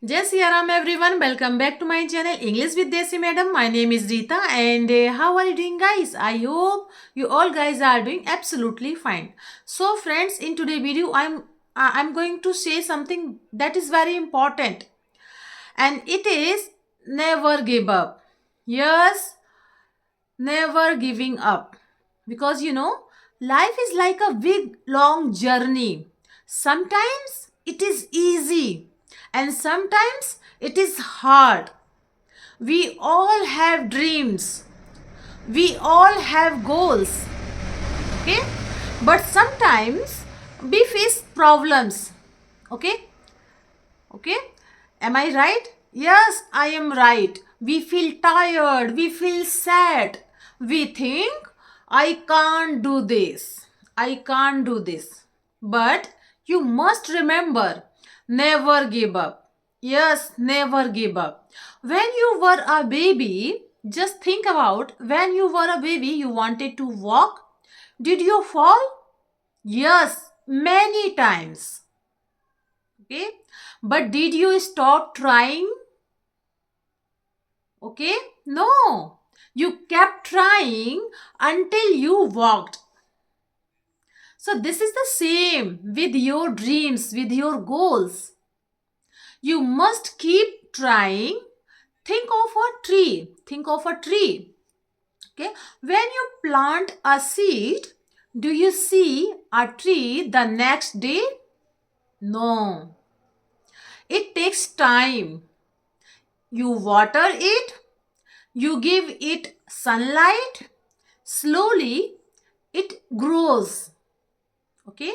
Jai Sri Ram everyone, welcome back to my channel English with Desi Madam. My name is Rita and how are you doing guys? I hope you all guys are doing absolutely fine. So friends, in today's video I'm going to say something that is very important, and it is never give up. Yes, never giving up. Because life is like a big long journey. Sometimes it is easy and sometimes it is hard. We all have dreams. We all have goals. Okay? But sometimes we face problems. Okay? Okay? Am I right? Yes, I am right. We feel tired. We feel sad. We think, I can't do this. I can't do this. But you must remember, never give up. Yes, never give up. When you were a baby, just think about when you were a baby, you wanted to walk. Did you fall? Yes, many times. Okay, but did you stop trying? Okay, no, you kept trying until you walked. So this is the same with your dreams, with your goals. You must keep trying. Think of a tree. Think of a tree. Okay, when you plant a seed, do you see a tree the next day? No, it takes time. You water it, you give it sunlight, slowly it grows. Okay,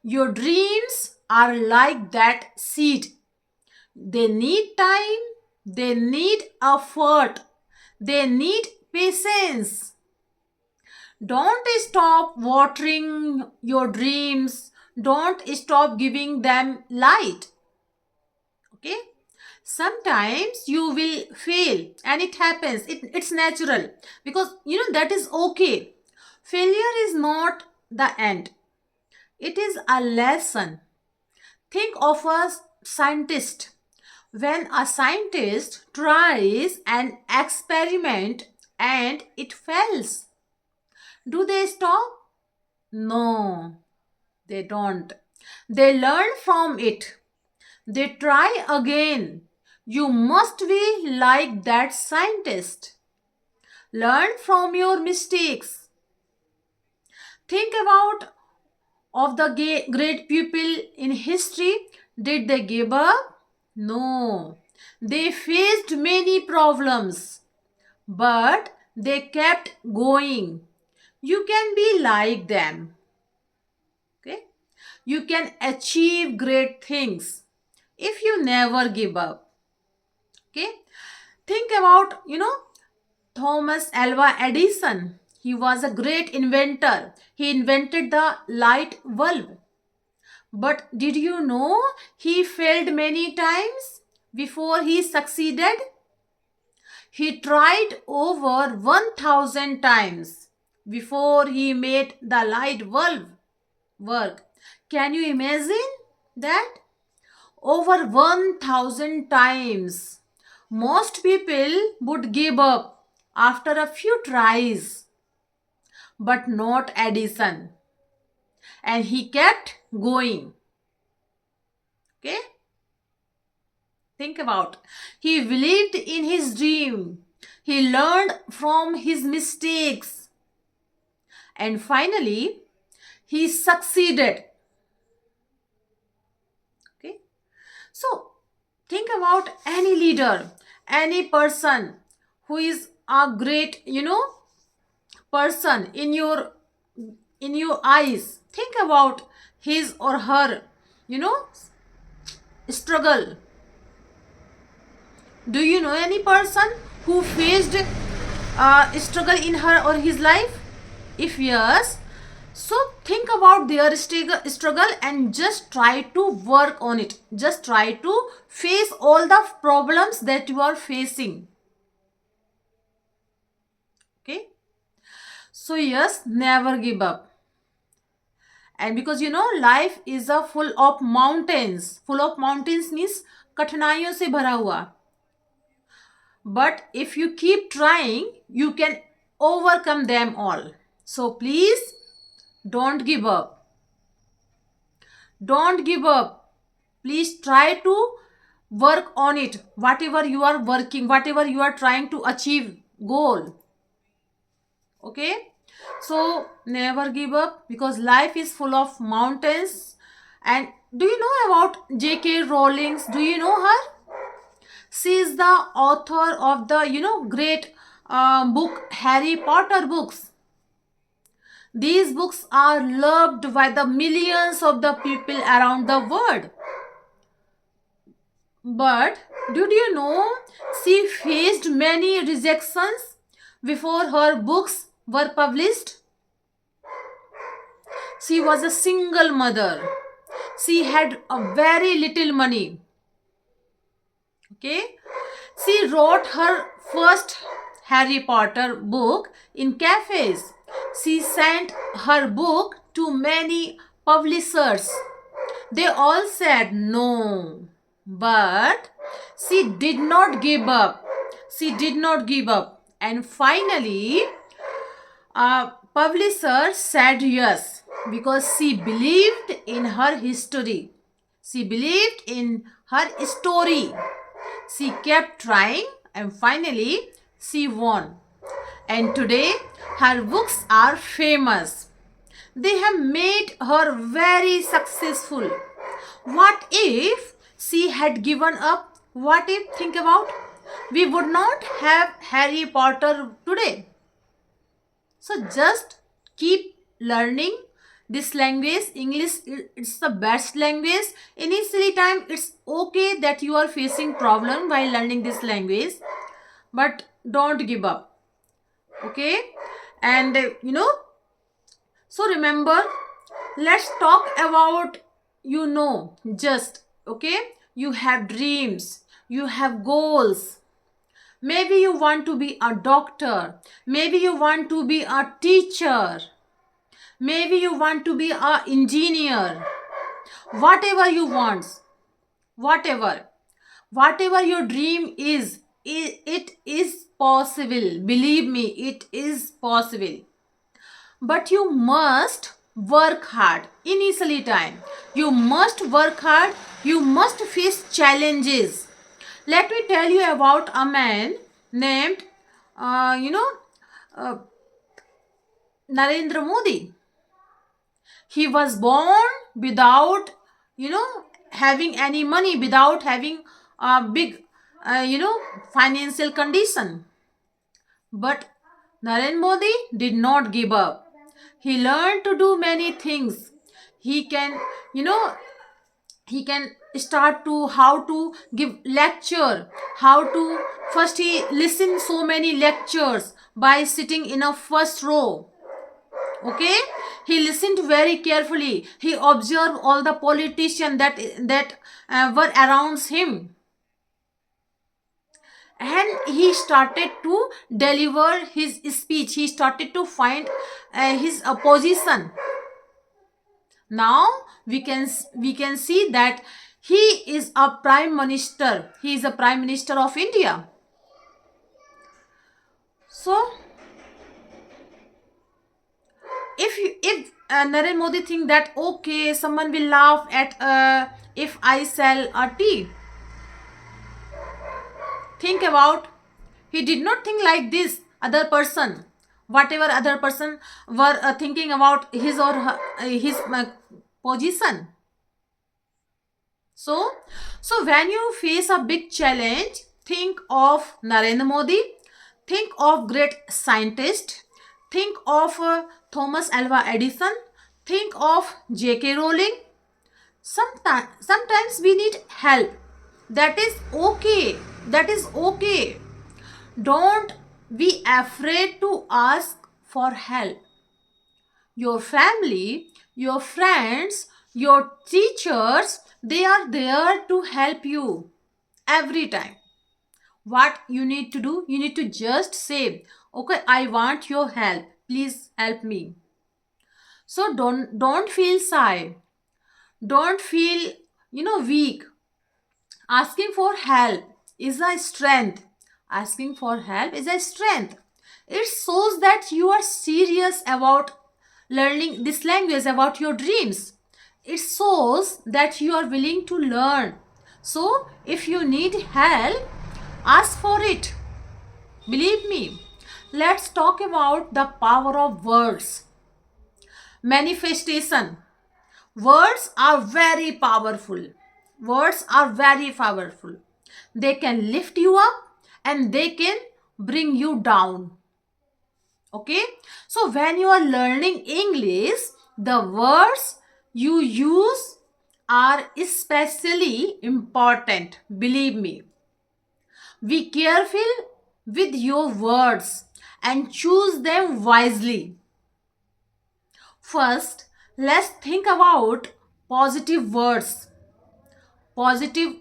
your dreams are like that seed. They need time, they need effort, they need patience. Don't stop watering your dreams, don't stop giving them light. Okay, sometimes you will fail and it happens, it's natural, because that is okay. Failure is not the end, it is a lesson. Think of a scientist. When a scientist tries an experiment and it fails, do they stop? No, they don't. They learn from it. They try again. You must be like that scientist. Learn from your mistakes. Think about of the great people in history. Did they give up? No. They faced many problems, but they kept going. You can be like them. Okay? You can achieve great things if you never give up. Okay? Think about, Thomas Alva Edison. He was a great inventor. He invented the light bulb. But did you know he failed many times before he succeeded? He tried over 1000 times before he made the light bulb work. Can you imagine that? Over 1000 times. Most people would give up after a few tries, but not Edison. And he kept going. Okay? Think about. He believed in his dream. He learned from his mistakes. And finally, he succeeded. Okay? So, think about any leader, any person who is a great, person in your eyes. Think about his or her, you know, struggle. Do you know any person who faced struggle in her or his life? If yes, so think about their struggle and just try to work on it. Just try to face all the problems that you are facing. Okay? So yes, never give up. And because life is a full of mountains. Full of mountains means कठिनाइयों से भरा हुआ, but if you keep trying you can overcome them all. So please don't give up. Don't give up. Please try to work on it, whatever you are working, whatever you are trying to achieve goal. Okay, so never give up, because life is full of mountains. And do you know about J.K. Rowling? Do you know her? She is the author of the great book Harry Potter books. These books are loved by the millions of the people around the world. But did you know she faced many rejections before her books were published? She was a single mother. She had a very little money. Okay? She wrote her first Harry Potter book in cafes. She sent her book to many publishers. They all said no. But she did not give up. She did not give up. And finally, a publisher said yes, because she believed in her history. She believed in her story. She kept trying and finally she won. And today her books are famous. They have made her very successful. What if she had given up? What if, think about, we would not have Harry Potter today. So just keep learning this language. English, it's the best language. Initially time it's okay that you are facing problem while learning this language, but don't give up. Okay, and so remember, let's talk about, just, okay, you have dreams, you have goals. Maybe you want to be a doctor, maybe you want to be a teacher, maybe you want to be an engineer. Whatever you want, whatever your dream is, it is possible. Believe me, it is possible. But you must work hard. Initially time you must work hard, you must face challenges. Let me tell you about a man named uh, you know uh, Narendra Modi. He was born without having any money, without having a big financial condition. But Narendra Modi did not give up. He learned to do many things. He can, you know, he can start to how to give lecture, how to first he listened so many lectures by sitting in a first row. Okay, he listened very carefully. He observed all the politicians that were around him, and he started to deliver his speech. He started to find his position. Now we can see that he is a prime minister. He is a prime minister of India. So if Narendra Modi think that okay, someone will laugh at if I sell a tea, think about, he did not think like this other person, whatever other person were thinking about his or her, his position. So when you face a big challenge, think of Narendra Modi, think of great scientist, think of Thomas Alva Edison, think of J.K. Rowling. Sometimes we need help. That is okay. That is okay. Don't be afraid to ask for help. Your family, your friends, your teachers, they are there to help you every time. What you need to do, you need to just say, okay, I want your help, please help me. So don't feel shy, don't feel weak. Asking for help is a strength. Asking for help is a strength. It shows that you are serious about learning this language, about your dreams. It shows that you are willing to learn. So, if you need help, ask for it. Believe me. Let's talk about the power of words. Manifestation. Words are very powerful. Words are very powerful. They can lift you up and they can bring you down. Okay? So, when you are learning English, the words you use are especially important. Believe me. Be careful with your words and choose them wisely. First, let's think about positive words. Positive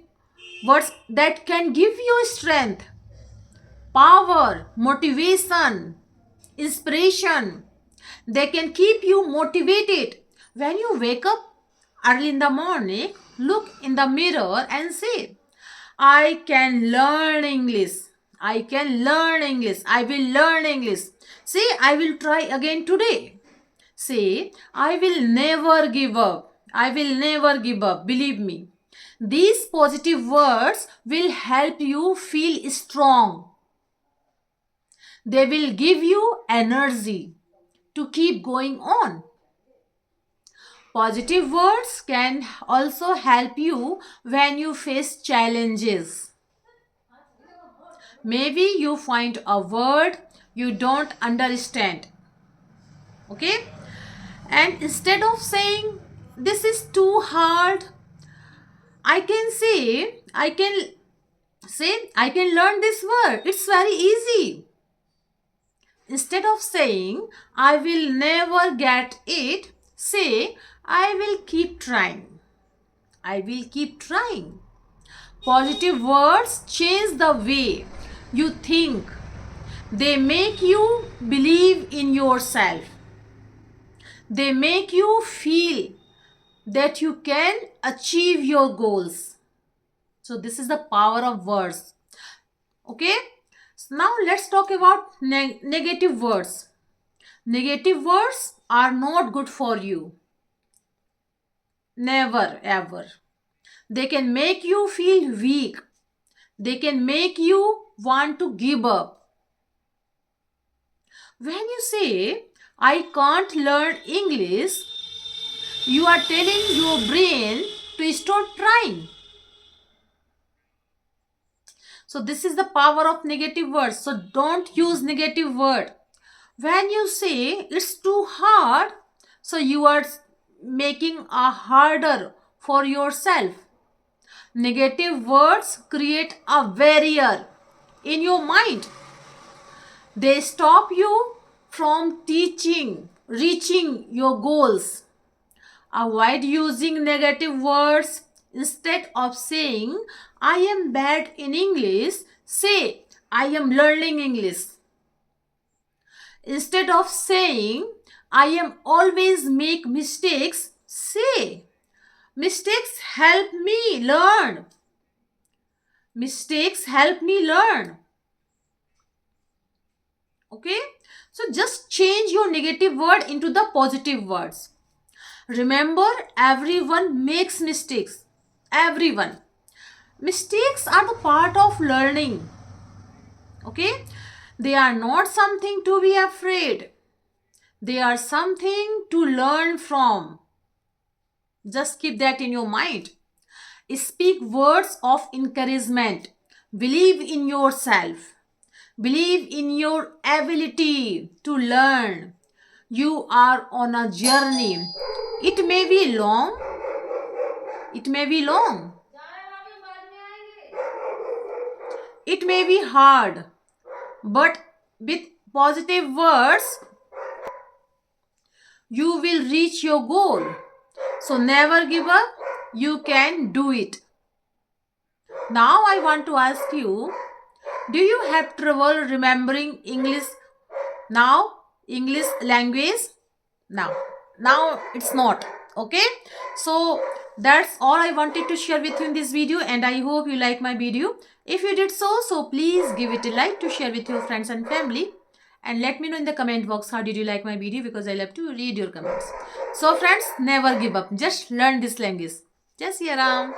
words that can give you strength, power, motivation, inspiration. They can keep you motivated. When you wake up early in the morning, look in the mirror and say, I can learn English. I can learn English. I will learn English. Say, I will try again today. Say, I will never give up. I will never give up. Believe me. These positive words will help you feel strong. They will give you energy to keep going on. Positive words can also help you when you face challenges. Maybe you find a word you don't understand. Okay? And instead of saying, this is too hard, I can say, I can learn this word. It's very easy. Instead of saying, I will never get it, say, I will keep trying. I will keep trying. Positive words change the way you think. They make you believe in yourself. They make you feel that you can achieve your goals. So this is the power of words. Okay? So now let's talk about negative words. Negative words are not good for you. Never ever. They can make you feel weak. They can make you want to give up. When you say, I can't learn English, you are telling your brain to stop trying. So this is the power of negative words. So don't use negative word. When you say it's too hard, so you are making a harder for yourself. Negative words create a barrier in your mind. They stop you from reaching your goals. Avoid using negative words. Instead of saying, I am bad in English, say, I am learning English. Instead of saying, I am always make mistakes, say, mistakes help me learn. Mistakes help me learn. Okay? So just change your negative word into the positive words. Remember, everyone makes mistakes. Everyone. Mistakes are the part of learning. Okay? They are not something to be afraid. They are something to learn from. Just keep that in your mind. Speak words of encouragement. Believe in yourself. Believe in your ability to learn. You are on a journey. It may be long. It may be long. It may be hard. But with positive words, you will reach your goal. So never give up. You can do it. Now I want to ask you, do you have trouble remembering English now? English language? Now it's not. Okay? So That's all I wanted to share with you in this video, and I hope you like my video. If you did so please give it a like to share with your friends and family, and let me know in the comment box how did you like my video, because I love to read your comments. So friends, never give up, just learn this language. Jai Shri Ram.